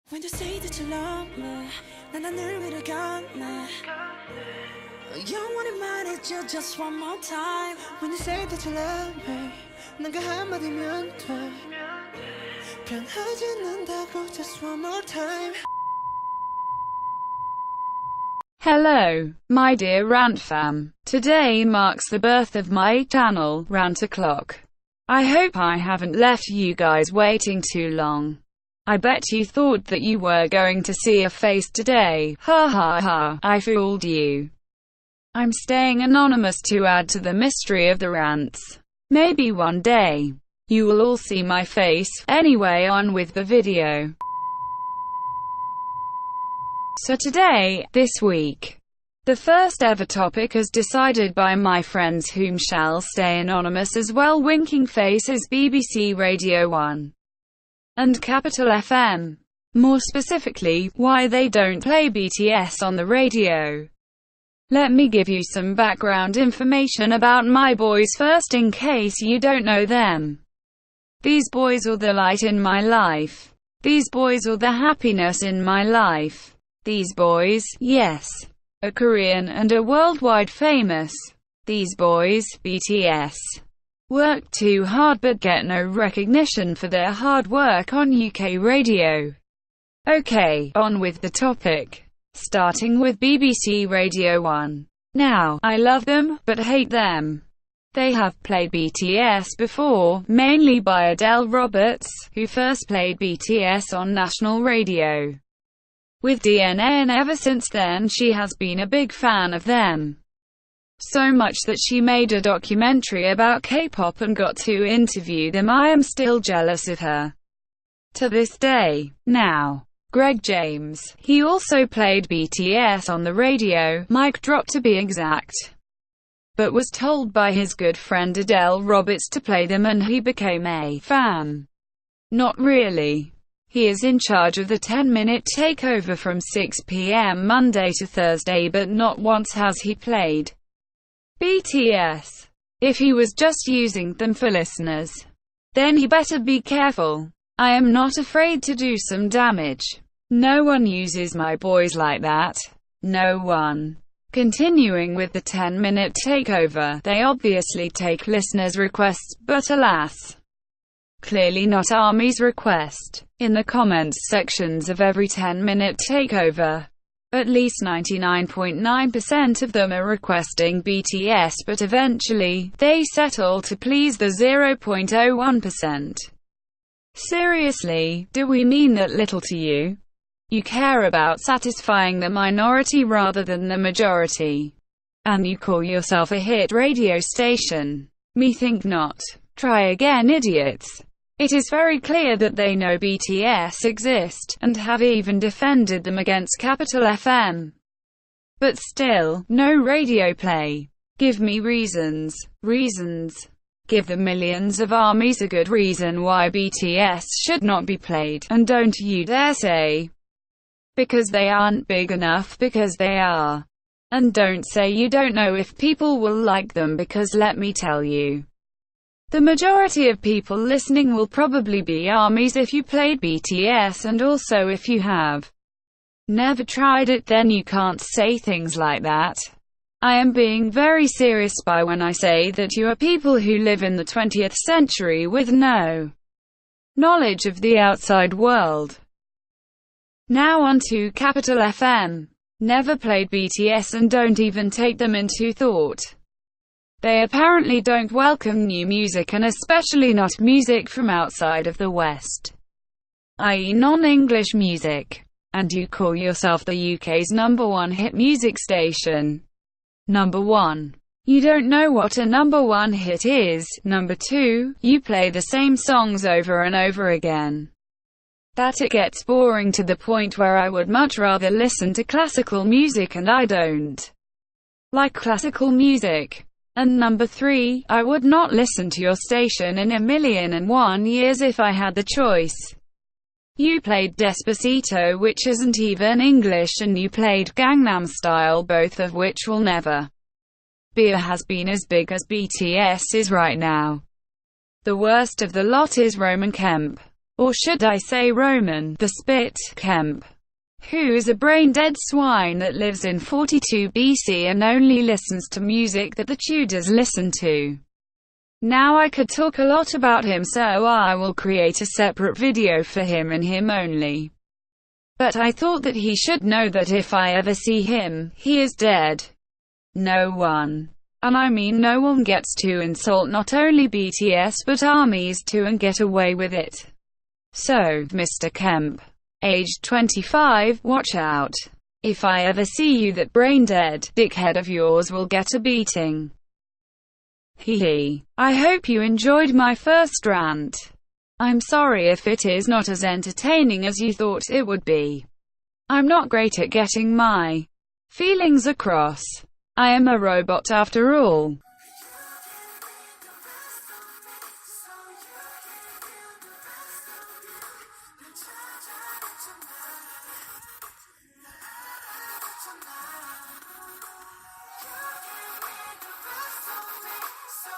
When you say that you love me, 난 하늘 위를 건네. 영원히 말해줘 just one more time. When you say that you love me, 난 그 한마디면 돼. 변하지 않는다고 just one more time. Hello, my dear Rant fam. Today marks the birth of my channel, Rant O'Clock. I hope I haven't left you guys waiting too long. I bet you thought that you were going to see a face today. Ha ha ha, I fooled you. I'm staying anonymous to add to the mystery of the rants. Maybe one day, you will all see my face. Anyway, on with the video. So today, this week, the first ever topic as decided by my friends whom shall stay anonymous as well, winking faces, BBC Radio 1 and Capital FM. More specifically, why they don't play BTS on the radio. Let me give you some background information about my boys first in case you don't know them. These boys are the light in my life. These boys are the happiness in my life. These boys, yes, are Korean and are worldwide famous. These boys, BTS, work too hard but get no recognition for their hard work on UK radio. Okay, on with the topic. Starting with BBC Radio 1. Now, I love them, but hate them. They have played BTS before, mainly by Adele Roberts, who first played BTS on national radio with DNA, and ever since then she has been a big fan of them. So much that she made a documentary about K-pop and got to interview them. I am still jealous of her to this day. Now, Greg James, he also played BTS on the radio, mic drop to be exact, but was told by his good friend Adele Roberts to play them and he became a fan. Not really. He is in charge of the 10-minute takeover from 6 p.m. Monday to Thursday, but not once has he played BTS. If he was just using them for listeners, then he better be careful. I am not afraid to do some damage. No one uses my boys like that. No one. Continuing with the 10-minute takeover, they obviously take listeners' requests, but alas, clearly not ARMY's request. In the comments sections of every 10-minute takeover, at least 99.9% of them are requesting BTS, but eventually, they settle to please the 0.01%. Seriously, do we mean that little to you? You care about satisfying the minority rather than the majority. And you call yourself a hit radio station. Me think not. Try again, idiots. It is very clear that they know BTS exist, and have even defended them against Capital FM. But still, no radio play. Give me reasons. Reasons. Give the millions of ARMYs a good reason why BTS should not be played, and don't you dare say, because they aren't big enough, because they are. And don't say you don't know if people will like them, because let me tell you, the majority of people listening will probably be ARMYs if you played BTS, and also if you have never tried it, then you can't say things like that. I am being very serious by when I say that you are people who live in the 20th century with no knowledge of the outside world. Now on to Capital FM. Never played BTS and don't even take them into thought. They apparently don't welcome new music, and especially not music from outside of the West, i.e. non-English music. And you call yourself the UK's #1 hit music station. Number 1. You don't know what a #1 hit is. Number 2. You play the same songs over and over again, that it gets boring to the point where I would much rather listen to classical music, and I don't like classical music. And number 3, I would not listen to your station in 1,000,001 years if I had the choice. You played Despacito, which isn't even English, and you played Gangnam Style, both of which will never be or has been as big as BTS is right now. The worst of the lot is Roman Kemp. or should I say Roman, the Spit, Kemp, who is a brain-dead swine that lives in 42 BC and only listens to music that the Tudors listen to. Now I could talk a lot about him, so I will create a separate video for him and him only. But I thought that he should know that if I ever see him, he is dead. No one, and I mean no one, gets to insult not only BTS but armies too and get away with it. So, Mr. Kemp, aged 25, watch out. If I ever see you, that brain-dead dickhead of yours will get a beating. Hee. I hope you enjoyed my first rant. I'm sorry if it is not as entertaining as you thought it would be. I'm not great at getting my feelings across. I am a robot after all. So